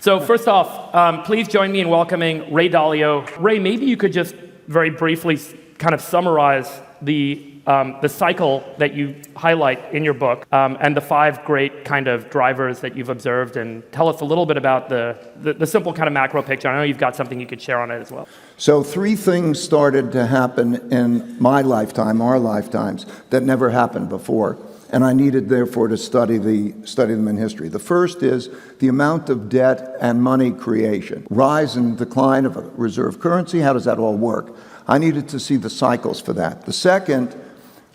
So first off, please join me in welcoming Ray Dalio. Ray, maybe you could just very briefly kind of summarize the cycle that you highlight in your book and the 5 great kind of drivers that you've observed, and tell us a little bit about the simple kind of macro picture. I know you've got something you could share on it as well. So 3 things started to happen in my lifetime, our lifetimes, that never happened before. And I needed, therefore, to study them in history. The first is the amount of debt and money creation. Rise and decline of a reserve currency, how does that all work? I needed to see the cycles for that. The second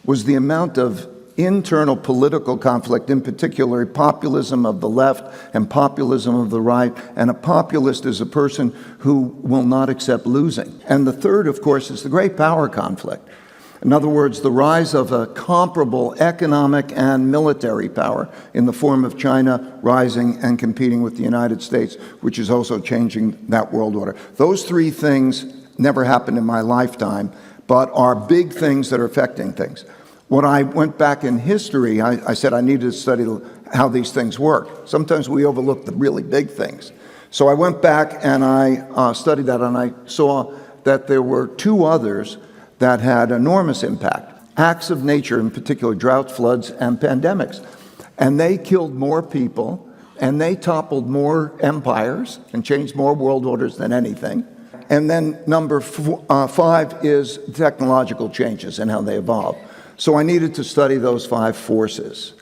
was the amount of internal political conflict, in particular populism of the left and populism of the right. And a populist is a person who will not accept losing. And the third, of course, is the great power conflict. In other words, the rise of a comparable economic and military power in the form of China rising and competing with the United States, which is also changing that world order. Those 3 things never happened in my lifetime, but are big things that are affecting things. When I went back in history, I said I needed to study how these things work. Sometimes we overlook the really big things. So I went back and I studied that, and I saw that there were 2 others that had enormous impact. Acts of nature, in particular droughts, floods, and pandemics. And they killed more people, and they toppled more empires and changed more world orders than anything. And then number 5 is technological changes and how they evolve. So I needed to study those 5 forces.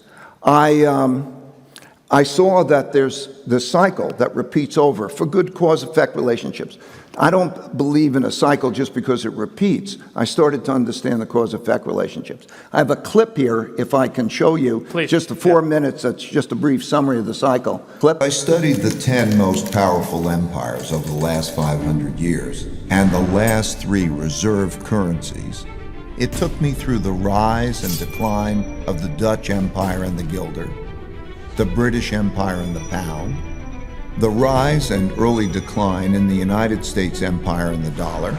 I saw that there's this cycle that repeats over for good cause-effect relationships. I don't believe in a cycle just because it repeats. I started to understand the cause-effect relationships. I have a clip here, if I can show you. Please. Just 4 minutes. That's just a brief summary of the cycle. Clip. I studied the 10 most powerful empires over the last 500 years and the last 3 reserve currencies. It took me through the rise and decline of the Dutch Empire and the guilder, the British Empire and the pound, the rise and early decline in the United States Empire and the dollar,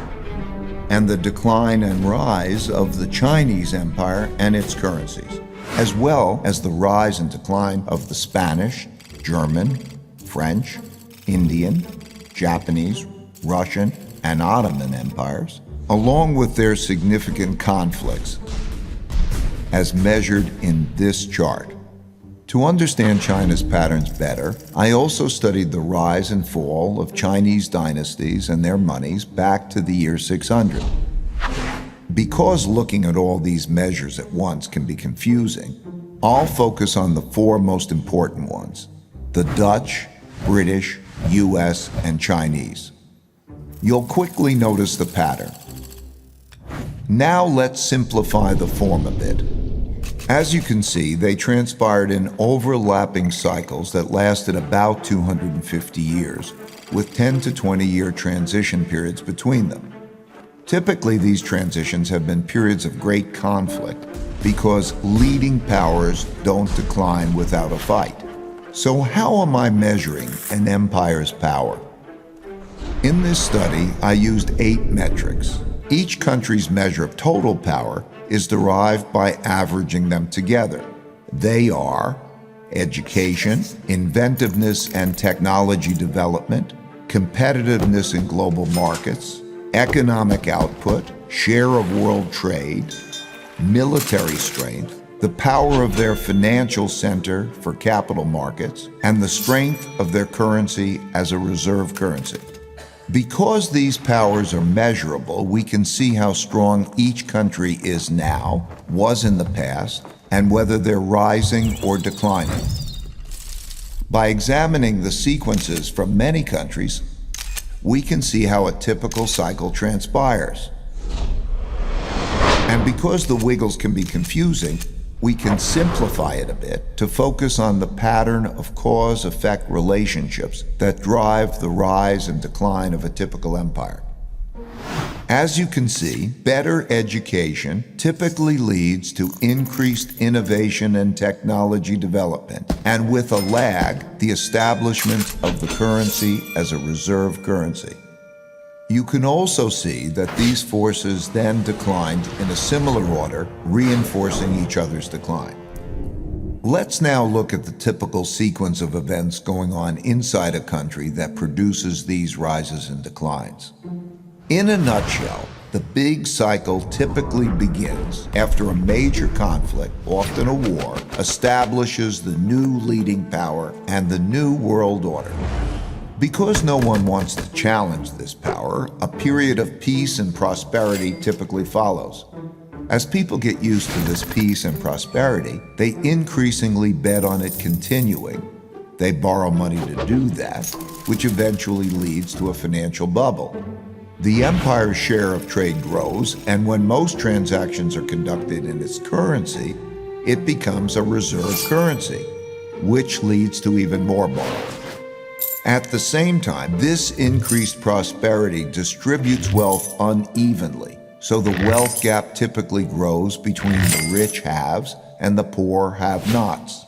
and the decline and rise of the Chinese Empire and its currencies, as well as the rise and decline of the Spanish, German, French, Indian, Japanese, Russian, and Ottoman empires, along with their significant conflicts, as measured in this chart. To understand China's patterns better, I also studied the rise and fall of Chinese dynasties and their monies back to the year 600. Because looking at all these measures at once can be confusing, I'll focus on the 4 most important ones: the Dutch, British, US, and Chinese. You'll quickly notice the pattern. Now let's simplify the form a bit. As you can see, they transpired in overlapping cycles that lasted about 250 years, with 10 to 20-year transition periods between them. Typically, these transitions have been periods of great conflict because leading powers don't decline without a fight. So how am I measuring an empire's power? In this study, I used 8 metrics. Each country's measure of total power is derived by averaging them together. They are education, inventiveness and technology development, competitiveness in global markets, economic output, share of world trade, military strength, the power of their financial center for capital markets, and the strength of their currency as a reserve currency. Because these powers are measurable, we can see how strong each country is now, was in the past, and whether they're rising or declining. By examining the sequences from many countries, we can see how a typical cycle transpires. And because the wiggles can be confusing, we can simplify it a bit to focus on the pattern of cause-effect relationships that drive the rise and decline of a typical empire. As you can see, better education typically leads to increased innovation and technology development, and with a lag, the establishment of the currency as a reserve currency. You can also see that these forces then declined in a similar order, reinforcing each other's decline. Let's now look at the typical sequence of events going on inside a country that produces these rises and declines. In a nutshell, the big cycle typically begins after a major conflict, often a war, establishes the new leading power and the new world order. Because no one wants to challenge this power, a period of peace and prosperity typically follows. As people get used to this peace and prosperity, they increasingly bet on it continuing. They borrow money to do that, which eventually leads to a financial bubble. The empire's share of trade grows, and when most transactions are conducted in its currency, it becomes a reserve currency, which leads to even more borrowing. At the same time, this increased prosperity distributes wealth unevenly, so the wealth gap typically grows between the rich haves and the poor have-nots.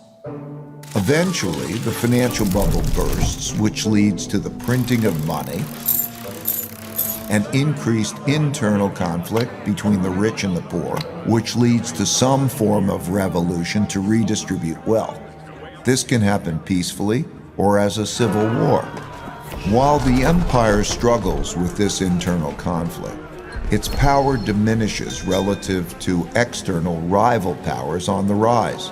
Eventually, the financial bubble bursts, which leads to the printing of money and increased internal conflict between the rich and the poor, which leads to some form of revolution to redistribute wealth. This can happen peacefully or as a civil war. While the empire struggles with this internal conflict, its power diminishes relative to external rival powers on the rise.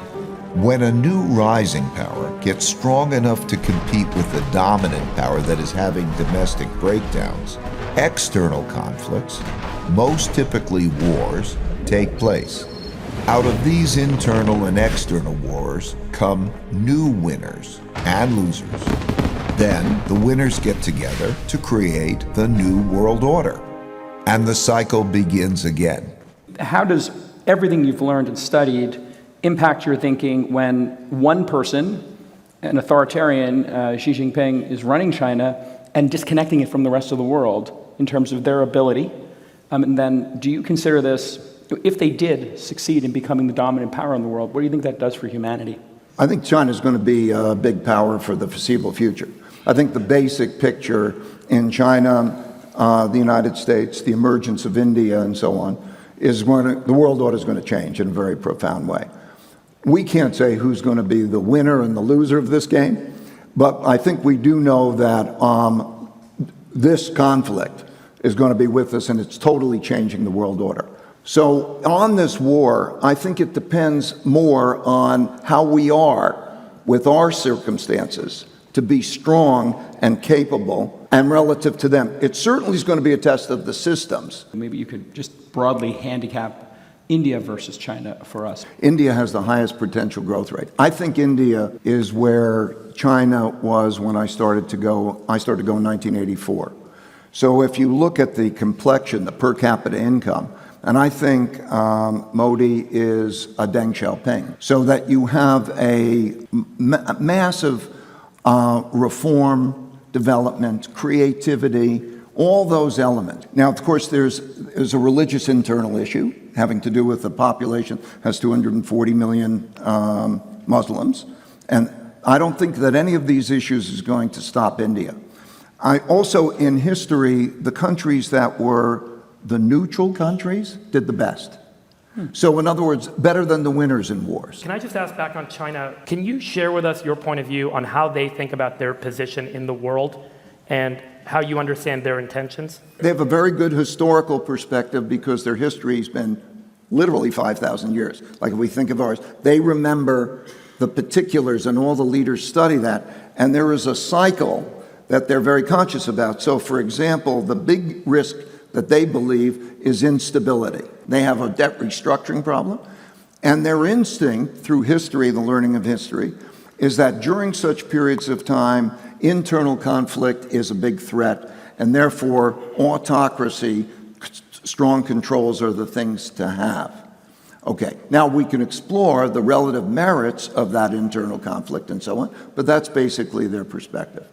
When a new rising power gets strong enough to compete with the dominant power that is having domestic breakdowns, external conflicts, most typically wars, take place. Out of these internal and external wars come new winners and losers. Then the winners get together to create the new world order, and the cycle begins again. How does everything you've learned and studied impact your thinking when one person, an authoritarian, Xi Jinping, is running China and disconnecting it from the rest of the world in terms of their ability? And then do you consider this, if they did succeed in becoming the dominant power in the world, what do you think that does for humanity? I think China's going to be a big power for the foreseeable future. I think the basic picture in China, the United States, the emergence of India, and so on, is the world order is going to change in a very profound way. We can't say who's going to be the winner and the loser of this game, but I think we do know that this conflict is going to be with us, and it's totally changing the world order. So on this war, I think it depends more on how we are with our circumstances to be strong and capable and relative to them. It certainly is going to be a test of the systems. Maybe you could just broadly handicap India versus China for us. India has the highest potential growth rate. I think India is where China was when I started to go in 1984. So if you look at the complexion, the per capita income, and I think Modi is a Deng Xiaoping, so that you have a massive reform, development, creativity, all those elements. Now, of course, there's a religious internal issue having to do with the population has 240 million Muslims, and I don't think that any of these issues is going to stop India. I also, in history, the countries that were the neutral countries did the best. So in other words, better than the winners in wars. Can I just ask back on China, can you share with us your point of view on how they think about their position in the world and how you understand their intentions? They have a very good historical perspective because their history's been literally 5,000 years. Like if we think of ours, they remember the particulars and all the leaders study that. And there is a cycle that they're very conscious about. So for example, the big risk that they believe is instability. They have a debt restructuring problem. And their instinct through history, the learning of history, is that during such periods of time, internal conflict is a big threat, and therefore autocracy, strong controls are the things to have. Okay, now we can explore the relative merits of that internal conflict and so on, but that's basically their perspective.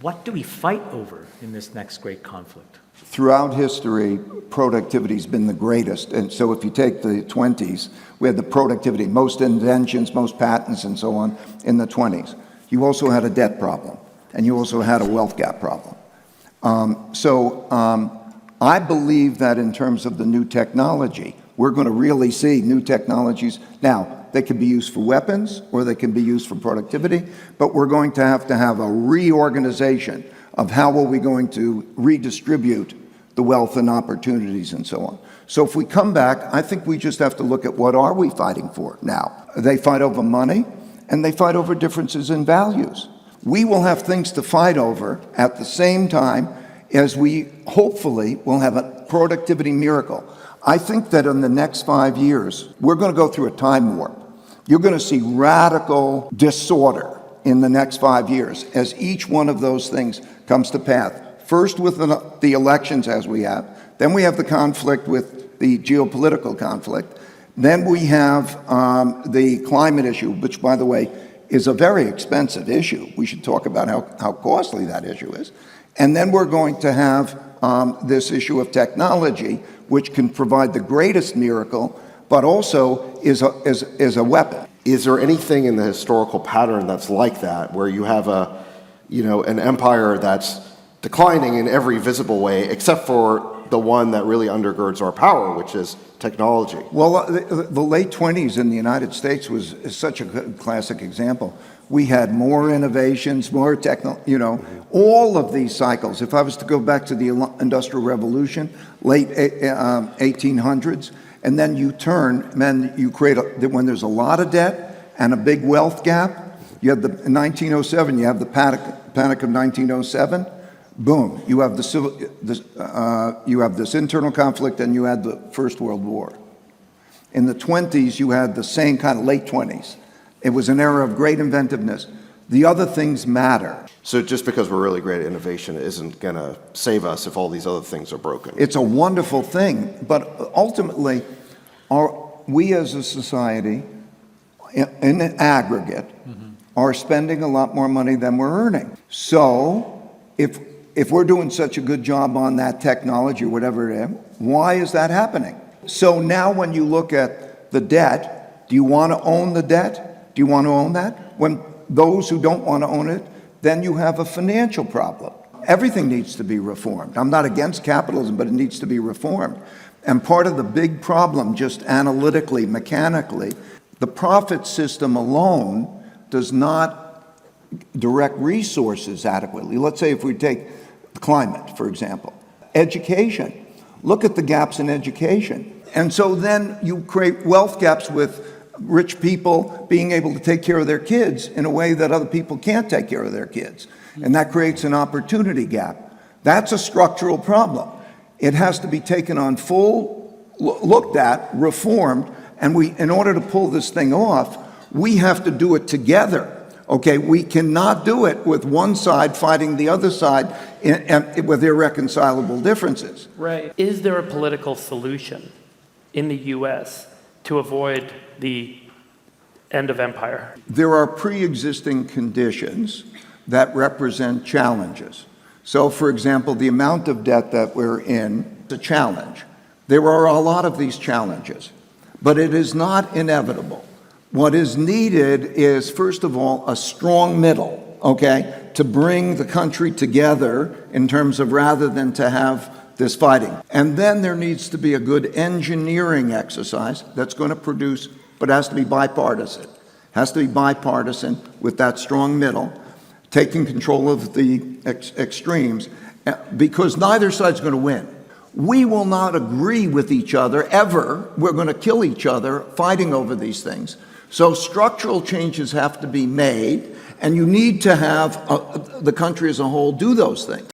What do we fight over in this next great conflict? Throughout history, productivity's been the greatest. And so if you take the 20s, we had the productivity, most inventions, most patents, and so on in the 20s. You also had a debt problem, and you also had a wealth gap problem. I believe that in terms of the new technology, we're going to really see new technologies. Now, they can be used for weapons or they can be used for productivity, but we're going to have a reorganization of how are we going to redistribute the wealth and opportunities and so on. So if we come back, I think we just have to look at what are we fighting for now. They fight over money and they fight over differences in values. We will have things to fight over at the same time as we hopefully will have a productivity miracle. I think that in the next 5 years, we're going to go through a time warp. You're going to see radical disorder in the next 5 years as each one of those things comes to pass. First with the elections as we have, then we have the conflict with the geopolitical conflict, then we have the climate issue, which by the way is a very expensive issue. We should talk about how costly that issue is. And then we're going to have this issue of technology, which can provide the greatest miracle, but also is a weapon. Is there anything in the historical pattern that's like that, where you have an empire that's declining in every visible way, except for the one that really undergirds our power, which is technology? Well, the late 20s in the United States is such a good classic example. We had more innovations, more all of these cycles. If I was to go back to the Industrial Revolution, late 1800s, and then you turn, then you create, when there's a lot of debt and a big wealth gap, you have in 1907, you have the Panic of 1907, boom, you have you have this internal conflict and you had the First World War. In the 20s, you had the same kind of late 20s. It was an era of great inventiveness. The other things matter. So just because we're really great at innovation isn't going to save us if all these other things are broken. It's a wonderful thing, but ultimately, we as a society, in aggregate, are spending a lot more money than we're earning. So if we're doing such a good job on that technology or whatever it is, why is that happening? So now when you look at the debt, do you want to own the debt? Do you want to own that? When those who don't want to own it, then you have a financial problem. Everything needs to be reformed. I'm not against capitalism, but it needs to be reformed. And part of the big problem, just analytically, mechanically, the profit system alone does not direct resources adequately. Let's say if we take climate, for example. Education. Look at the gaps in education. And so then you create wealth gaps with rich people being able to take care of their kids in a way that other people can't take care of their kids. And that creates an opportunity gap. That's a structural problem. It has to be taken on looked at, reformed, and in order to pull this thing off, we have to do it together. Okay, we cannot do it with one side fighting the other side with irreconcilable differences. Right. Is there a political solution in the U.S. to avoid the end of empire? There are pre-existing conditions that represent challenges. So, for example, the amount of debt that we're in is a challenge. There are a lot of these challenges, but it is not inevitable. What is needed is, first of all, a strong middle, okay, to bring the country together in terms of rather than to have this fighting. And then there needs to be a good engineering exercise that's going to produce, but it has to be bipartisan. It has to be bipartisan with that strong middle, taking control of the extremes, because neither side's going to win. We will not agree with each other ever. We're going to kill each other fighting over these things. So structural changes have to be made, and you need to have the country as a whole do those things.